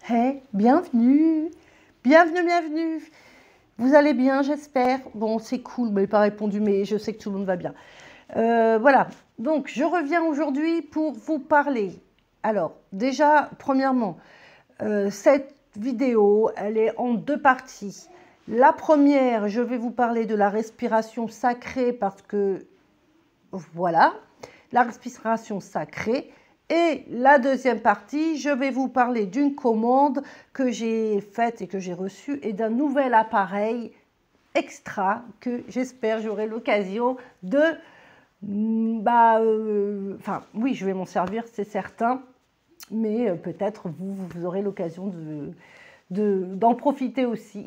Hey, bienvenue, bienvenue, bienvenue. Vous allez bien, j'espère. Bon, c'est cool, mais pas répondu, mais je sais que tout le monde va bien. Voilà, donc je reviens aujourd'hui pour vous parler. Alors, déjà, premièrement, cette vidéo, elle est en deux parties. La première, je vais vous parler de la respiration sacrée parce que, voilà, la respiration sacrée. Et la deuxième partie, je vais vous parler d'une commande que j'ai faite et que j'ai reçue et d'un nouvel appareil extra que j'espère j'aurai l'occasion de... Enfin, oui, je vais m'en servir, c'est certain, mais peut-être vous aurez l'occasion d'en profiter aussi.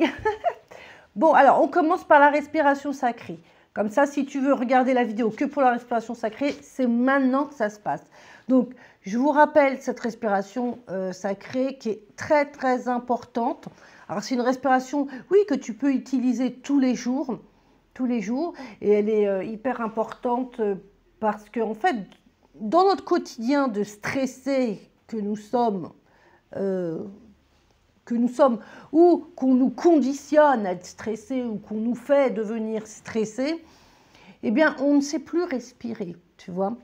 Bon, alors, on commence par la respiration sacrée. Comme ça, si tu veux regarder la vidéo que pour la respiration sacrée, c'est maintenant que ça se passe. Donc, je vous rappelle cette respiration sacrée qui est très, très importante. Alors, c'est une respiration, oui, que tu peux utiliser tous les jours, et elle est hyper importante parce qu'en fait, dans notre quotidien de stressé que nous sommes, ou qu'on nous conditionne à être stressé ou qu'on nous fait devenir stressé, eh bien, on ne sait plus respirer, tu vois.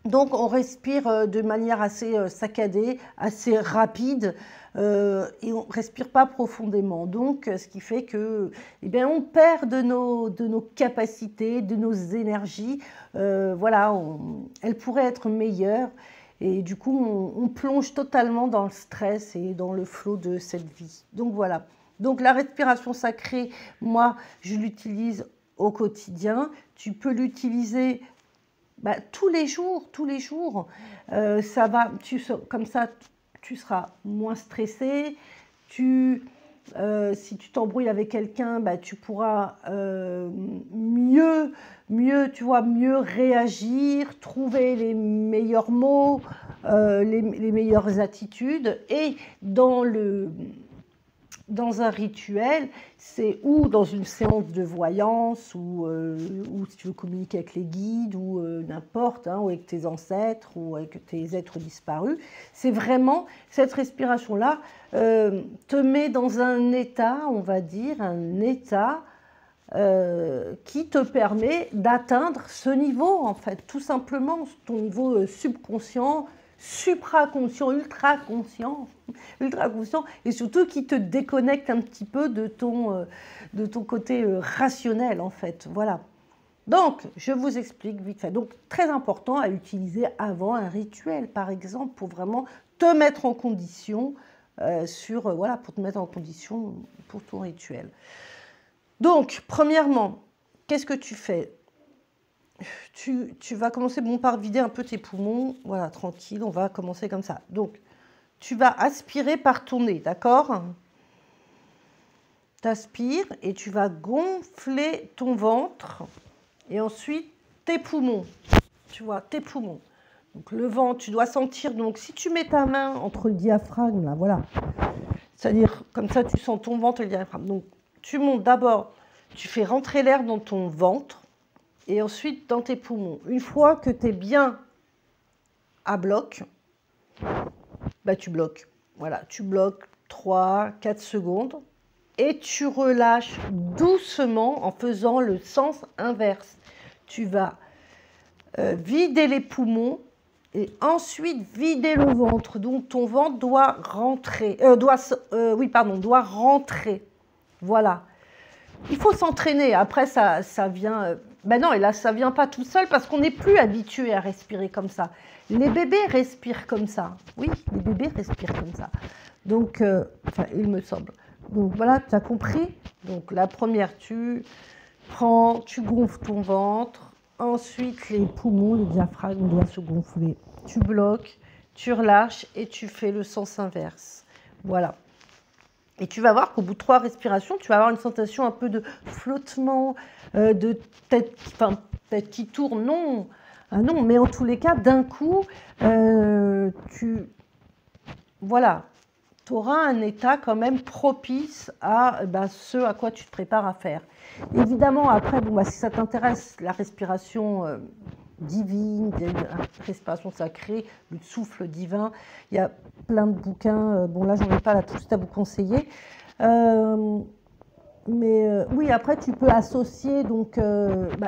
Donc, on respire de manière assez saccadée, assez rapide, et on ne respire pas profondément. Donc, ce qui fait que, eh bien, on perd de nos capacités, de nos énergies. Voilà, elles pourraient être meilleures. Et du coup, on plonge totalement dans le stress et dans le flot de cette vie. Donc voilà. Donc la respiration sacrée, moi, je l'utilise au quotidien. Tu peux l'utiliser tous les jours, tous les jours. Ça va, comme ça, tu seras moins stressé. Si tu t'embrouilles avec quelqu'un, tu pourras mieux réagir, trouver les meilleurs mots, les meilleures attitudes. Et dans un rituel, c'est ou dans une séance de voyance, ou si tu veux communiquer avec les guides, ou n'importe, ou avec tes ancêtres, ou avec tes êtres disparus, c'est vraiment cette respiration-là te met dans un état, on va dire, un état qui te permet d'atteindre ce niveau, en fait, tout simplement, ton niveau subconscient, supraconscient, ultraconscient, et surtout qui te déconnecte un petit peu de ton côté rationnel, en fait. Voilà. Donc, je vous explique vite fait. Donc, très important à utiliser avant un rituel, par exemple, pour vraiment te mettre en condition pour te mettre en condition pour ton rituel. Donc, premièrement, qu'est-ce que tu fais ? Tu vas commencer par vider un peu tes poumons. Voilà, tranquille, on va commencer comme ça. Donc, tu vas aspirer par ton nez, d'accord ? Tu aspires et tu vas gonfler ton ventre et ensuite tes poumons. Tu vois, tes poumons. Donc, le ventre, tu dois sentir. Donc, si tu mets ta main entre le diaphragme, là, voilà. C'est-à-dire, comme ça, tu sens ton ventre et le diaphragme. Donc, tu montes d'abord, tu fais rentrer l'air dans ton ventre et ensuite dans tes poumons. Une fois que tu es bien à bloc, tu bloques. Voilà, tu bloques 3-4 secondes et tu relâches doucement en faisant le sens inverse. Tu vas vider les poumons et ensuite vider le ventre. Donc ton ventre doit rentrer. Doit rentrer. Voilà. Il faut s'entraîner. Après, ça vient... non, et là, ça ne vient pas tout seul parce qu'on n'est plus habitué à respirer comme ça. Les bébés respirent comme ça. Oui, les bébés respirent comme ça. Donc, il me semble. Donc, voilà, tu as compris. Donc, la première, tu gonfles ton ventre. Ensuite, les poumons, le diaphragme doit se gonfler. Tu bloques, tu relâches et tu fais le sens inverse. Voilà. Et tu vas voir qu'au bout de 3 respirations, tu vas avoir une sensation un peu de flottement, de tête qui tourne. Non, non, mais en tous les cas, d'un coup, tu auras un état quand même propice à ce à quoi tu te prépares à faire. Évidemment, après, si ça t'intéresse, la respiration divine, il y a une respiration sacrée, le souffle divin. Il y a plein de bouquins. Bon, là, j'en ai pas là tout à vous conseiller. Oui, après, tu peux associer donc,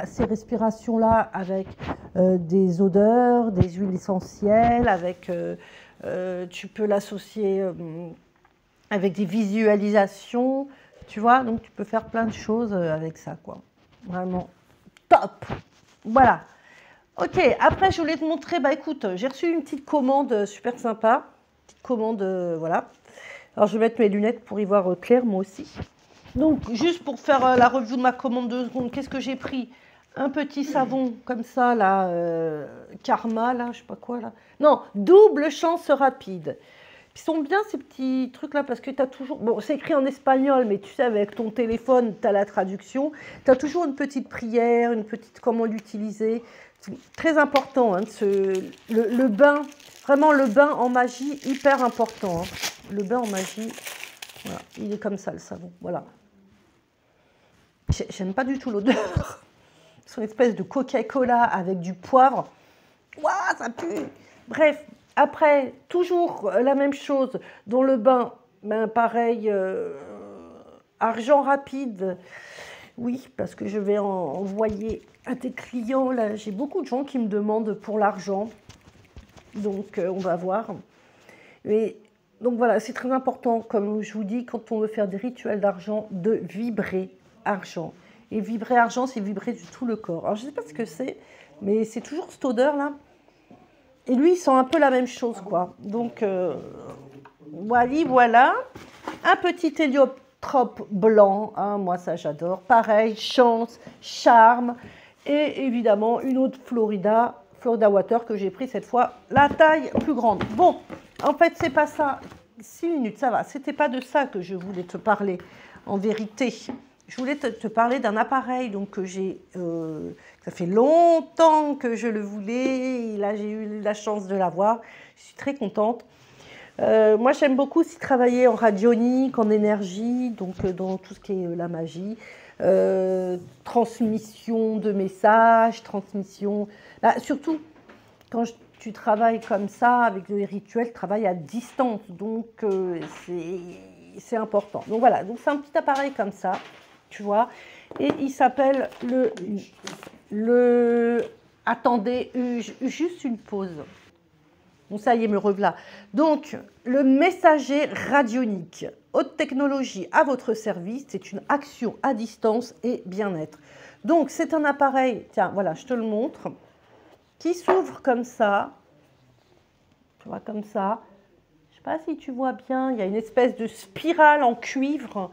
ces respirations-là avec des odeurs, des huiles essentielles, tu peux l'associer avec des visualisations, tu vois, donc tu peux faire plein de choses avec ça, quoi. Vraiment top. Voilà. Ok, après je voulais te montrer, écoute, j'ai reçu une petite commande super sympa, petite commande, voilà. Alors je vais mettre mes lunettes pour y voir clair, moi aussi. Donc juste pour faire la review de ma commande 2 secondes, qu'est-ce que j'ai pris? Un petit savon comme ça, là, Karma, là, je sais pas quoi, là. Non, double chance rapide. Ils sont bien ces petits trucs-là parce que tu as toujours... Bon, c'est écrit en espagnol, mais tu sais, avec ton téléphone, tu as la traduction. Tu as toujours une petite prière, une petite comment l'utiliser. C'est très important, hein, le bain, vraiment le bain en magie, hyper important. Hein. Le bain en magie, voilà, il est comme ça, le savon. Voilà. J'aime pas du tout l'odeur. C'est une espèce de Coca-Cola avec du poivre. Waouh, ça pue. Bref. Après, toujours la même chose, dans le bain, pareil, argent rapide, oui, parce que je vais envoyer à tes clients, là, j'ai beaucoup de gens qui me demandent pour l'argent, donc on va voir. Donc voilà, c'est très important, comme je vous dis, quand on veut faire des rituels d'argent, de vibrer argent. Et vibrer argent, c'est vibrer du tout le corps. Alors je ne sais pas ce que c'est, mais c'est toujours cette odeur-là. Et lui, il sent un peu la même chose, quoi. Donc, voilà. Un petit héliotrope blanc, hein, moi ça j'adore. Pareil, chance, charme. Et évidemment, une autre Florida Water que j'ai pris cette fois, la taille plus grande. Bon, en fait, c'est pas ça. 6 minutes, ça va. C'était pas de ça que je voulais te parler, en vérité. Je voulais te parler d'un appareil donc, que j'ai... ça fait longtemps que je le voulais. Et là, j'ai eu la chance de l'avoir. Je suis très contente. Moi, j'aime beaucoup aussi travailler en radionique, en énergie, donc dans tout ce qui est la magie. Transmission de messages, transmission... Là, surtout, quand tu travailles comme ça, avec des rituels, tu travailles à distance. Donc, c'est important. Donc, voilà. Donc, c'est un petit appareil comme ça. Tu vois, et il s'appelle attendez, juste une pause. Bon, ça y est, me revoilà. Donc, le messager radionique, haute technologie à votre service, c'est une action à distance et bien-être. Donc, c'est un appareil, tiens, voilà, je te le montre, qui s'ouvre comme ça, tu vois, comme ça. Je ne sais pas si tu vois bien, il y a une espèce de spirale en cuivre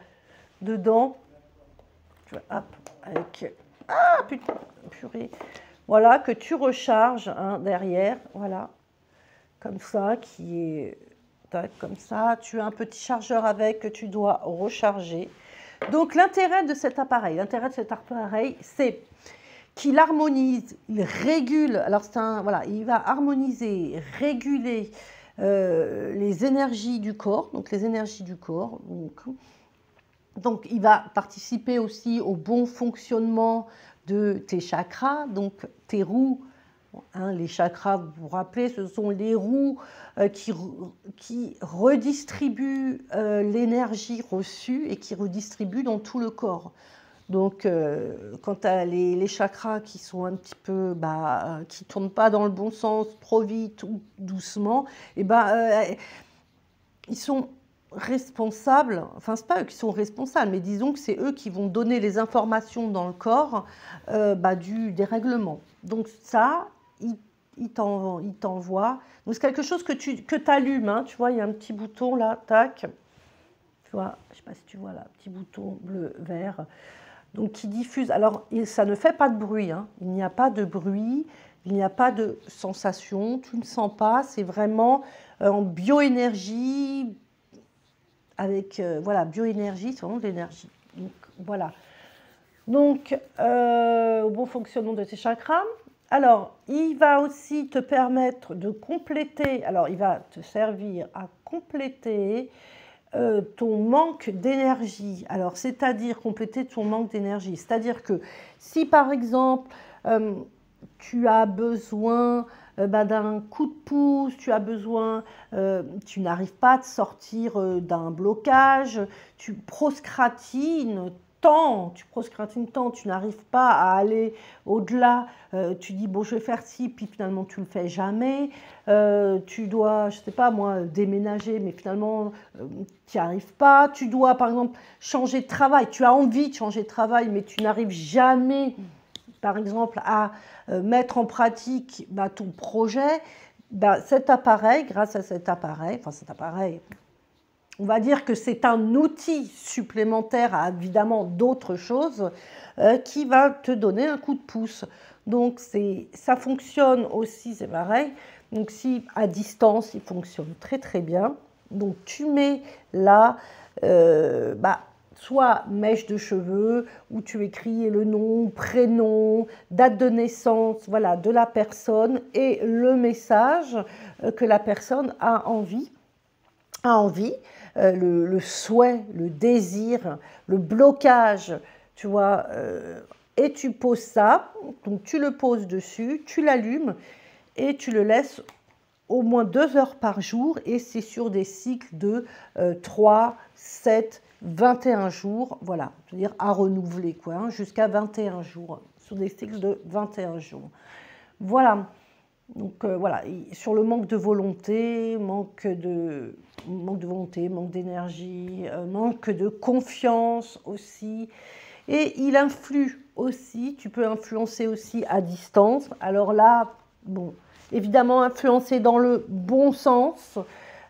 dedans. Hop, avec... Ah, putain, purée. Voilà, que tu recharges hein, derrière, voilà, comme ça, qui est... Tac, comme ça. Tu as un petit chargeur avec que tu dois recharger. Donc, l'intérêt de cet appareil, c'est qu'il harmonise, il régule. Alors, voilà, il va harmoniser, réguler les énergies du corps, donc les énergies du corps. Donc, il va participer aussi au bon fonctionnement de tes chakras, donc tes roues. Hein, les chakras, vous vous rappelez, ce sont les roues qui redistribuent l'énergie reçue et qui redistribuent dans tout le corps. Donc, quand tu as les chakras qui sont un petit peu, qui ne tournent pas dans le bon sens, trop vite ou doucement, et ils sont responsables, enfin c'est pas eux qui sont responsables, mais disons que c'est eux qui vont donner les informations dans le corps du dérèglement. Donc ça, il t'envoie. Donc c'est quelque chose que tu allumes, hein, tu vois, il y a un petit bouton là, tac, tu vois, je sais pas si tu vois là, petit bouton bleu, vert, donc qui diffuse. Alors ça ne fait pas de bruit, hein, il n'y a pas de bruit, il n'y a pas de sensation, tu ne sens pas, c'est vraiment en bioénergie. Avec, voilà, bioénergie, c'est vraiment de l'énergie. Donc, voilà. Donc, au bon fonctionnement de tes chakras. Alors, il va aussi te permettre de compléter, alors il va te servir à compléter ton manque d'énergie. Alors, c'est-à-dire compléter ton manque d'énergie. C'est-à-dire que si, par exemple, tu as besoin d'un coup de pouce, tu as besoin, tu n'arrives pas à te sortir d'un blocage, tu procrastines tant, tu n'arrives pas à aller au-delà, tu dis bon je vais faire ci, puis finalement tu le fais jamais, tu dois, je sais pas moi, déménager, mais finalement tu n'y arrives pas, tu dois par exemple changer de travail, tu as envie de changer de travail, mais tu n'arrives jamais par exemple à mettre en pratique ton projet, cet appareil, grâce à cet appareil, on va dire que c'est un outil supplémentaire à évidemment d'autres choses qui va te donner un coup de pouce. Donc ça fonctionne aussi, c'est pareil. Donc si à distance, il fonctionne très très bien. Donc tu mets là, soit mèche de cheveux, où tu écris le nom, prénom, date de naissance, voilà, de la personne et le message que la personne a envie, le souhait, le désir, le blocage, tu vois, et tu poses ça, donc tu le poses dessus, tu l'allumes et tu le laisses au moins 2 heures par jour, et c'est sur des cycles de 3, 7, 21 jours, voilà, c'est-à-dire à renouveler, quoi, hein, jusqu'à 21 jours, sur des cycles de 21 jours. Voilà. Donc voilà, sur le manque de volonté, manque d'énergie, manque de confiance aussi. Et il influe aussi, tu peux influencer aussi à distance. Alors là, bon, évidemment influencer dans le bon sens.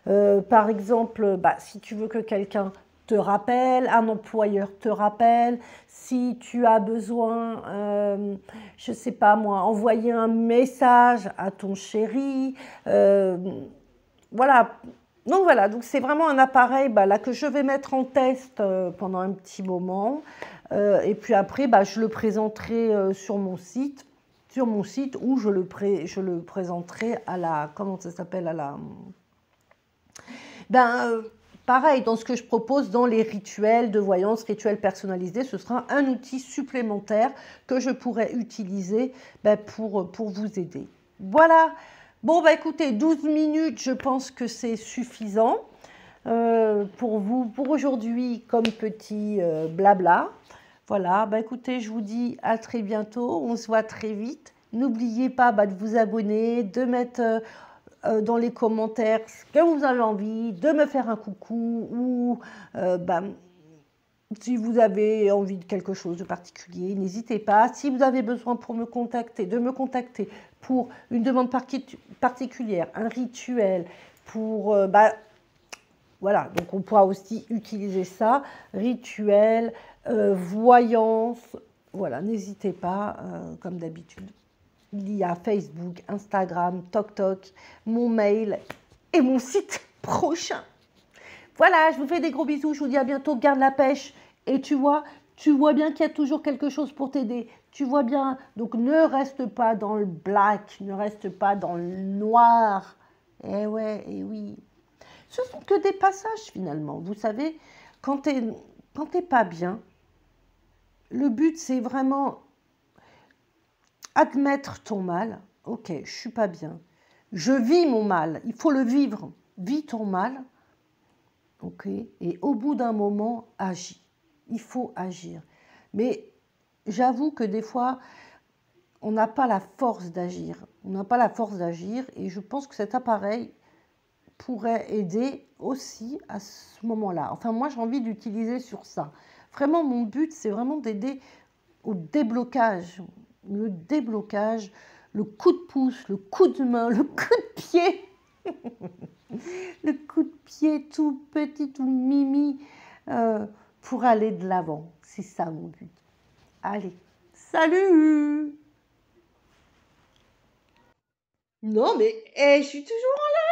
Par exemple, si tu veux que quelqu'un te rappelle, un employeur te rappelle, si tu as besoin, je ne sais pas moi, envoyer un message à ton chéri, voilà. Donc voilà, donc c'est vraiment un appareil là, que je vais mettre en test pendant un petit moment, et puis après je le présenterai sur mon site où je le présenterai à la, comment ça s'appelle, à la... pareil, dans ce que je propose dans les rituels de voyance, rituels personnalisés, ce sera un outil supplémentaire que je pourrais utiliser pour vous aider. Voilà. Bon, écoutez, 12 minutes, je pense que c'est suffisant pour vous, pour aujourd'hui, comme petit blabla. Voilà, écoutez, je vous dis à très bientôt, on se voit très vite. N'oubliez pas de vous abonner, de mettre dans les commentaires ce que vous avez envie, de me faire un coucou ou si vous avez envie de quelque chose de particulier, n'hésitez pas. Si vous avez besoin de me contacter pour une demande particulière, un rituel, pour... voilà, donc on pourra aussi utiliser ça, rituel, voyance, voilà, n'hésitez pas, comme d'habitude. Il y a Facebook, Instagram, TokTok, mon mail et mon site prochain. Voilà, je vous fais des gros bisous, je vous dis à bientôt, garde la pêche. Et tu vois bien qu'il y a toujours quelque chose pour t'aider. Tu vois bien, donc ne reste pas dans le black, ne reste pas dans le noir. Eh ouais, eh oui. Ce sont que des passages finalement. Vous savez, quand t'es pas bien, le but c'est vraiment admettre ton mal. Ok, je suis pas bien. Je vis mon mal. Il faut le vivre. Vis ton mal. Ok. Et au bout d'un moment, agis. Il faut agir. Mais j'avoue que des fois, on n'a pas la force d'agir. On n'a pas la force d'agir. Et je pense que cet appareil pourrait aider aussi à ce moment-là. Enfin, moi, j'ai envie d'utiliser sur ça. Vraiment, mon but, c'est vraiment d'aider au déblocage. Le déblocage, le coup de pouce, le coup de main, le coup de pied. Le coup de pied tout petit, tout mimi, pour aller de l'avant. C'est ça mon but. Allez, salut! Non mais, je suis toujours en live.